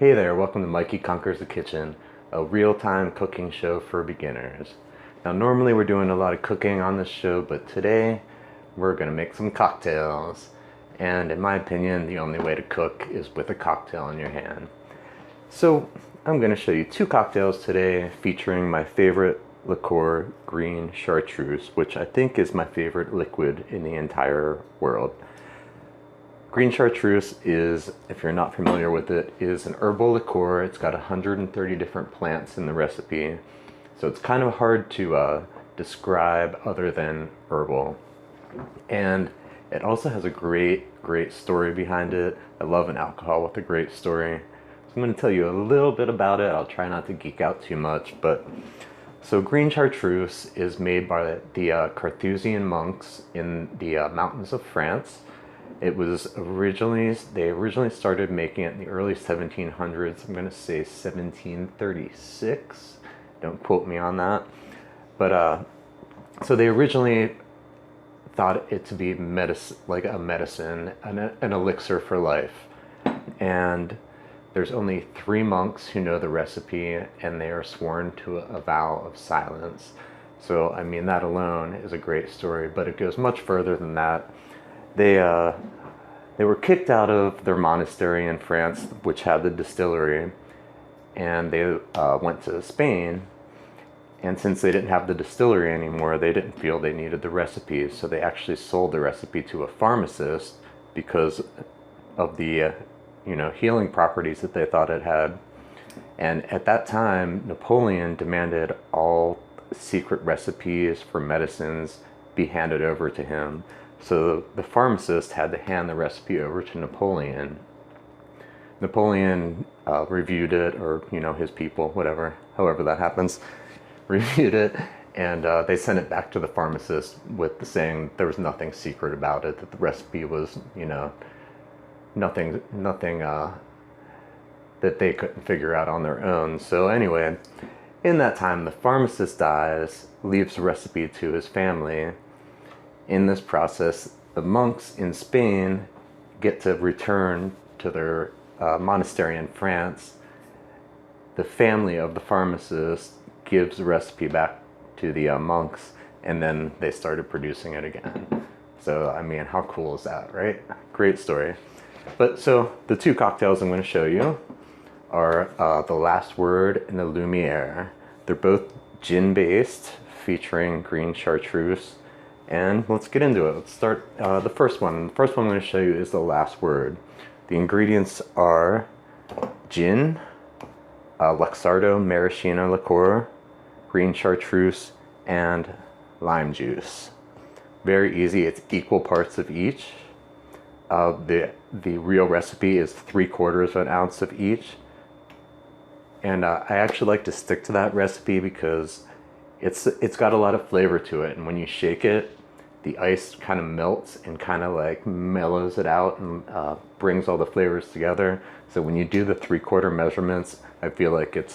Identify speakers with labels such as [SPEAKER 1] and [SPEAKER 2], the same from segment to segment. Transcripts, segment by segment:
[SPEAKER 1] Hey there, welcome to Mikey Conquers the Kitchen, a real-time cooking show for beginners. Now normally we're doing a lot of cooking on this show, but today we're going to make some cocktails. And in my opinion, the only way to cook is with a cocktail in your hand. So I'm going to show you two cocktails today featuring my favorite liqueur, Green Chartreuse, which I think is my favorite liquid in the entire world. Green Chartreuse is, if you're not familiar with it, is an herbal liqueur. It's got 130 different plants in the recipe, so it's kind of hard to describe other than herbal. And it also has a great story behind it. I love an alcohol with a great story. So I'm going to tell you a little bit about it. I'll try not to geek out too much, but so Green Chartreuse is made by the Carthusian monks in the mountains of France. It was they originally started making it in the early 1700s. I'm going to say 1736. Don't quote me on that. But so they originally thought it to be medicine, like a medicine, an elixir for life. And there's only 3 monks who know the recipe, and they are sworn to a vow of silence. So I mean, that alone is a great story, but it goes much further than that. They were kicked out of their monastery in France, which had the distillery, and they went to Spain. And since they didn't have the distillery anymore, they didn't feel they needed the recipes, so they actually sold the recipe to a pharmacist because of the healing properties that they thought it had. And at that time, Napoleon demanded all secret recipes for medicines be handed over to him. So the pharmacist had to hand the recipe over to Napoleon. Napoleon reviewed it, or his people, whatever, however that happens, reviewed it, and they sent it back to the pharmacist with the saying there was nothing secret about it, that the recipe was nothing that they couldn't figure out on their own. So anyway, in that time, the pharmacist dies, leaves the recipe to his family. In this process, the monks in Spain get to return to their monastery in France. The family of the pharmacist gives the recipe back to the monks, and then they started producing it again. So, I mean, how cool is that, right? Great story. But so the two cocktails I'm going to show you are the Last Word and the Lumiere. They're both gin-based, featuring Green Chartreuse. And let's get into it. Let's start the first one. The first one I'm going to show you is the Last Word. The ingredients are gin, Luxardo maraschino liqueur, Green Chartreuse, and lime juice. Very easy. It's equal parts of each. The real recipe is 3/4 of an ounce of each. And I actually like to stick to that recipe because it's got a lot of flavor to it, and when you shake it, the ice kind of melts and kind of like mellows it out and brings all the flavors together. So when you do the 3/4 measurements, I feel like it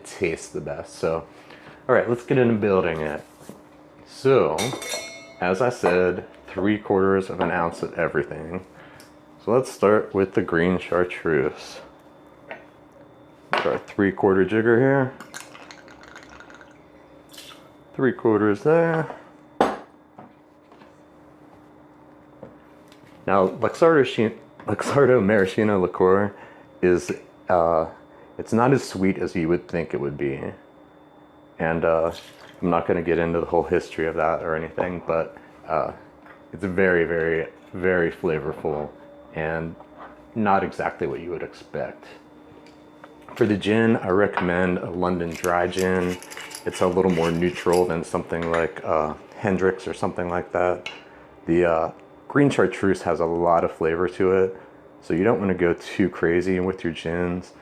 [SPEAKER 1] tastes the best. So, all right, let's get into building it. So, as I said, 3/4 of an ounce of everything. So let's start with the Green Chartreuse. Our 3/4 jigger here. 3/4 there. Now, Luxardo maraschino liqueur is, it's not as sweet as you would think it would be. And I'm not going to get into the whole history of that or anything, but it's very, very, very flavorful and not exactly what you would expect. For the gin, I recommend a London dry gin. It's a little more neutral than something like Hendrick's or something like that. The Green Chartreuse has a lot of flavor to it, so you don't want to go too crazy with your gins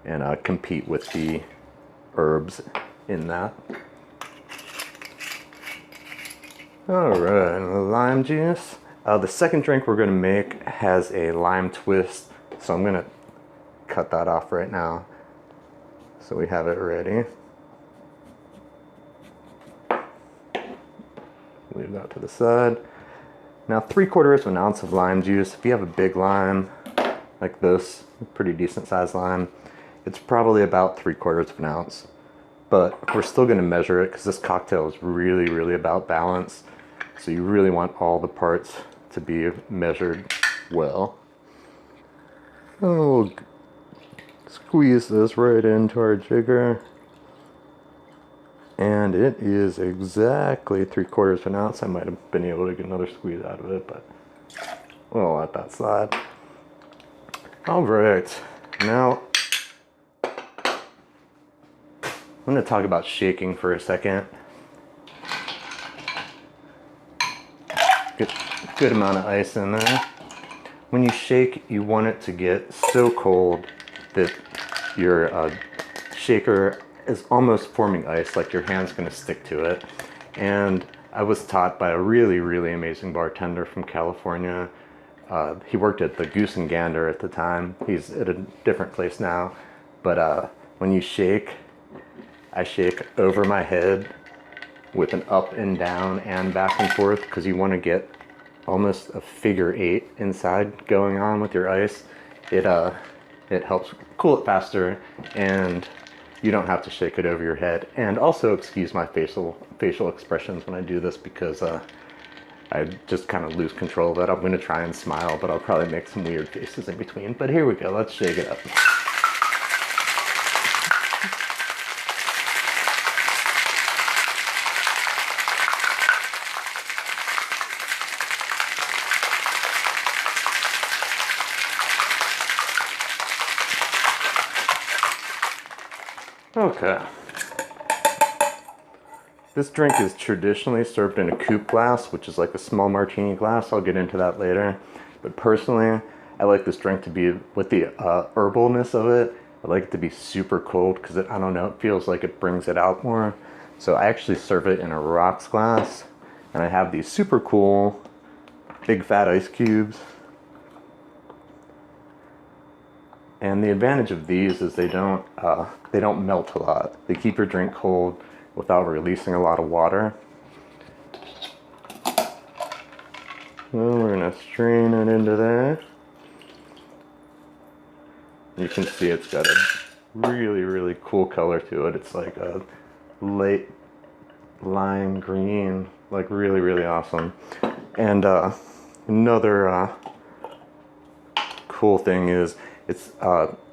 [SPEAKER 1] and compete with the herbs in that. Alright, lime juice. The second drink we're going to make has a lime twist, so I'm going to cut that off right now so we have it ready. Leave that to the side. Now 3/4 of an ounce of lime juice. If you have a big lime, like this, pretty decent sized lime. It's probably about 3/4 of an ounce, but we're still going to measure it because this cocktail is really, really about balance. So you really want all the parts to be measured well. Oh, squeeze this right into our jigger. And it is exactly 3/4 of an ounce. I might have been able to get another squeeze out of it, but we'll let that slide. All right, now I'm going to talk about shaking for a second. Good amount of ice in there. When you shake, you want it to get so cold that your shaker is almost forming ice, like your hand's going to stick to it. And I was taught by a really, really amazing bartender from California. He worked at the Goose and Gander at the time. He's at a different place now. But when you shake, I shake over my head with an up and down and back and forth, because you want to get almost a figure 8 inside going on with your ice. It helps cool it faster, and you don't have to shake it over your head. And also, excuse my facial expressions when I do this, because I just kind of lose control of it. I'm going to try and smile, but I'll probably make some weird faces in between. But here we go, let's shake it up. Okay. This drink is traditionally served in a coupe glass, which is like a small martini glass. I'll get into that later. But personally, I like this drink to be, with the herbalness of it, I like it to be super cold, because I don't know, it feels like it brings it out more. So I actually serve it in a rocks glass, and I have these super cool big fat ice cubes. And the advantage of these is they don't melt a lot. They keep your drink cold without releasing a lot of water. Well, we're gonna strain it into there. You can see it's got a really, really cool color to it. It's like a light lime green, like really, really awesome. And another cool thing is it's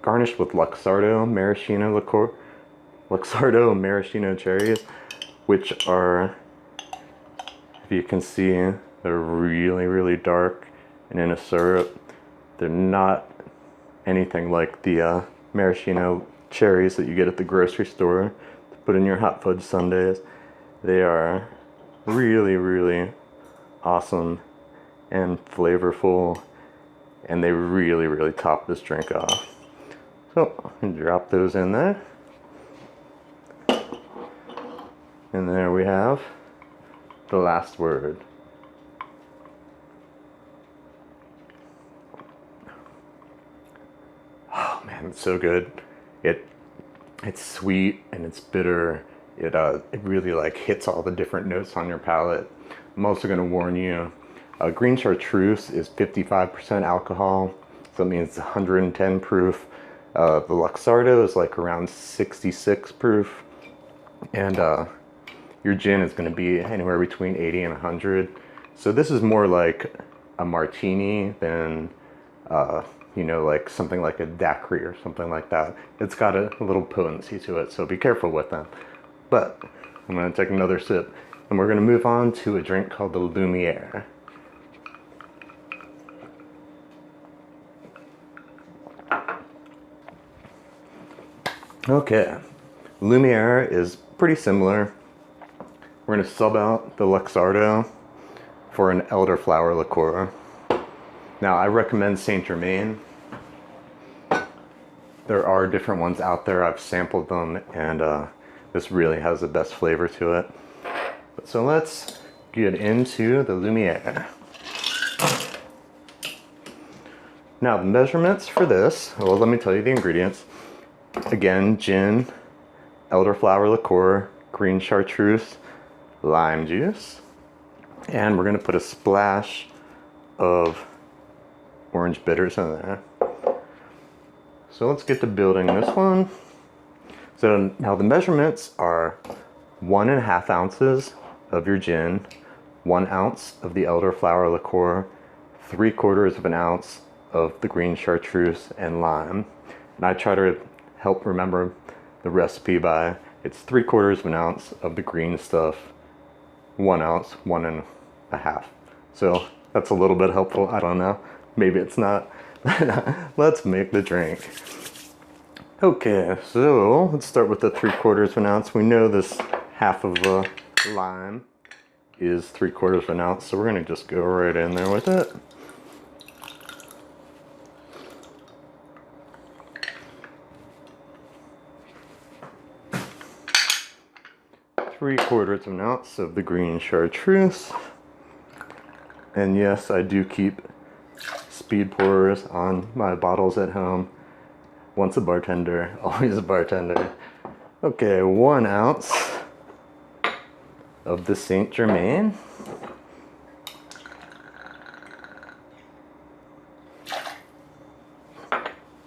[SPEAKER 1] garnished with Luxardo maraschino liqueur, Luxardo maraschino cherries, which are, if you can see, they're really, really dark and in a syrup. They're not anything like the maraschino cherries that you get at the grocery store to put in your hot fudge sundaes. They are really, really awesome and flavorful, and they really, really top this drink off. So, drop those in there. And there we have the last word. Oh man, it's so good. It's sweet and it's bitter. It really like hits all the different notes on your palate. I'm also going to warn you, Green Chartreuse is 55% alcohol, so that means it's 110 proof. The Luxardo is like around 66 proof, and your gin is going to be anywhere between 80 and 100. So this is more like a martini than, you know, like something like a daiquiri or something like that. It's got a little potency to it, so be careful with them. But I'm going to take another sip, and we're going to move on to a drink called the Lumiere. Okay, Lumiere is pretty similar. We're going to sub out the Luxardo for an elderflower liqueur. Now, I recommend Saint Germain. There are different ones out there. I've sampled them, and this really has the best flavor to it. So let's get into the Lumiere. Now, the measurements for this, well, let me tell you the ingredients. Again, gin, elderflower liqueur, green chartreuse, lime juice, and we're going to put a splash of orange bitters in there. So let's get to building this one. So now the measurements are 1.5 ounces of your gin, 1 ounce of the elderflower liqueur, 3/4 of an ounce of the green chartreuse and lime. And I try to help remember the recipe by it's 3/4 of an ounce of the green stuff, 1 ounce, 1.5. So that's a little bit helpful. I don't know. Maybe it's not. Let's make the drink. Okay, so let's start with the 3/4 of an ounce. We know this half of the lime is 3/4 of an ounce, so we're gonna just go right in there with it. Three-quarters of an ounce of the green chartreuse. And yes, I do keep speed pourers on my bottles at home. Once a bartender, always a bartender. Okay, 1 ounce of the Saint Germain.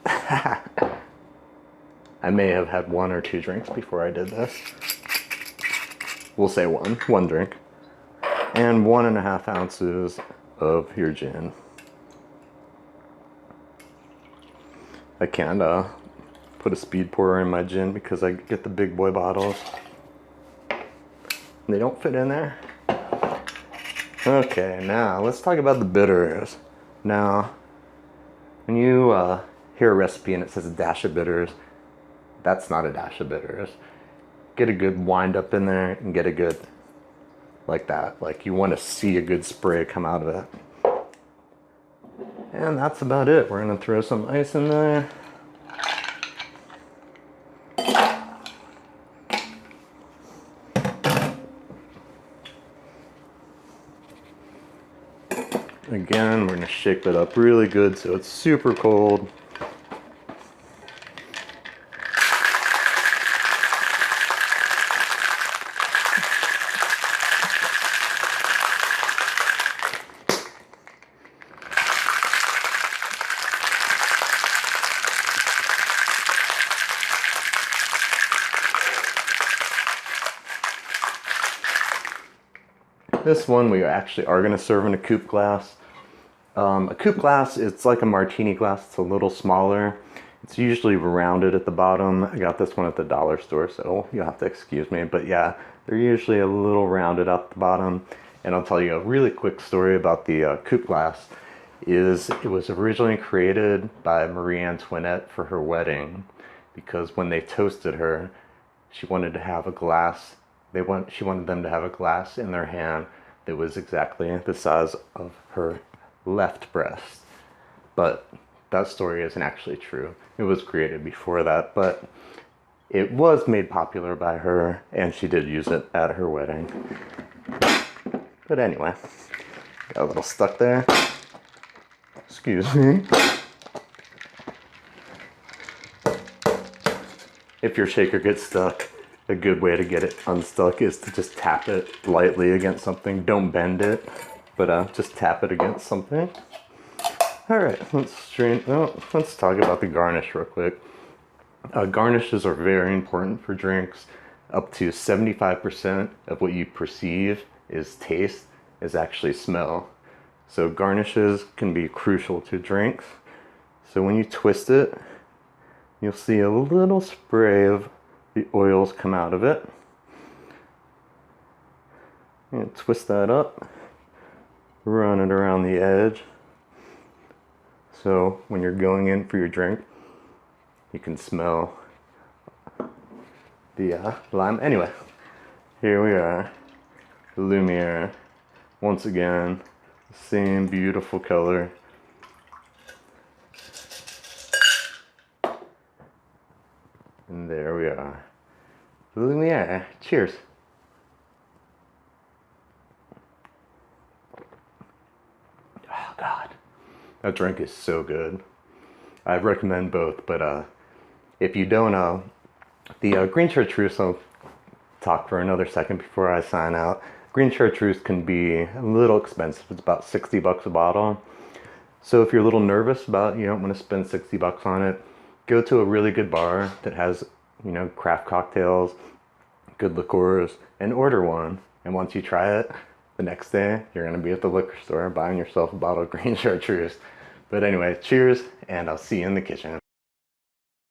[SPEAKER 1] I may have had 1 or 2 drinks before I did this. We'll say one drink. And 1.5 ounces of your gin. I can't put a speed pourer in my gin because I get the big boy bottles. They don't fit in there. Okay, now let's talk about the bitters. Now, when you hear a recipe and it says a dash of bitters, that's not a dash of bitters. Get a good wind up in there and get a good, like that. Like you want to see a good spray come out of it. And that's about it. We're gonna throw some ice in there. Again, we're gonna shake that up really good so it's super cold. This one we actually are going to serve in a coupe glass. A coupe glass, it's like a martini glass. It's a little smaller. It's usually rounded at the bottom. I got this one at the dollar store, so you'll have to excuse me. But yeah, they're usually a little rounded up the bottom. And I'll tell you a really quick story about the coupe glass. It was originally created by Marie Antoinette for her wedding, because when they toasted her, she wanted to have a glass. She wanted them to have a glass in their hand that was exactly the size of her left breast. But that story isn't actually true. It was created before that, but it was made popular by her, and she did use it at her wedding. But anyway, got a little stuck there. Excuse me. If your shaker gets stuck, a good way to get it unstuck is to just tap it lightly against something. Don't bend it, but just tap it against something. All right, let's talk about the garnish real quick. Garnishes are very important for drinks. Up to 75% of what you perceive is taste is actually smell. So garnishes can be crucial to drinks. So when you twist it, you'll see a little spray of the oils come out of it. And twist that up, run it around the edge. So when you're going in for your drink, you can smell the lime. Anyway, here we are, Lumiere. Once again, same beautiful color. And there we are. Lumiere. Cheers. Oh God, that drink is so good. I recommend both, but if you don't, the Green Chartreuse, I'll talk for another second before I sign out. Green Chartreuse can be a little expensive. It's about $60 a bottle. So if you're a little nervous about, you don't want to spend $60 on it, go to a really good bar that has, you know, craft cocktails, good liqueurs, and order one. And once you try it, the next day you're gonna be at the liquor store buying yourself a bottle of Green Chartreuse. But anyway, cheers, and I'll see you in the kitchen.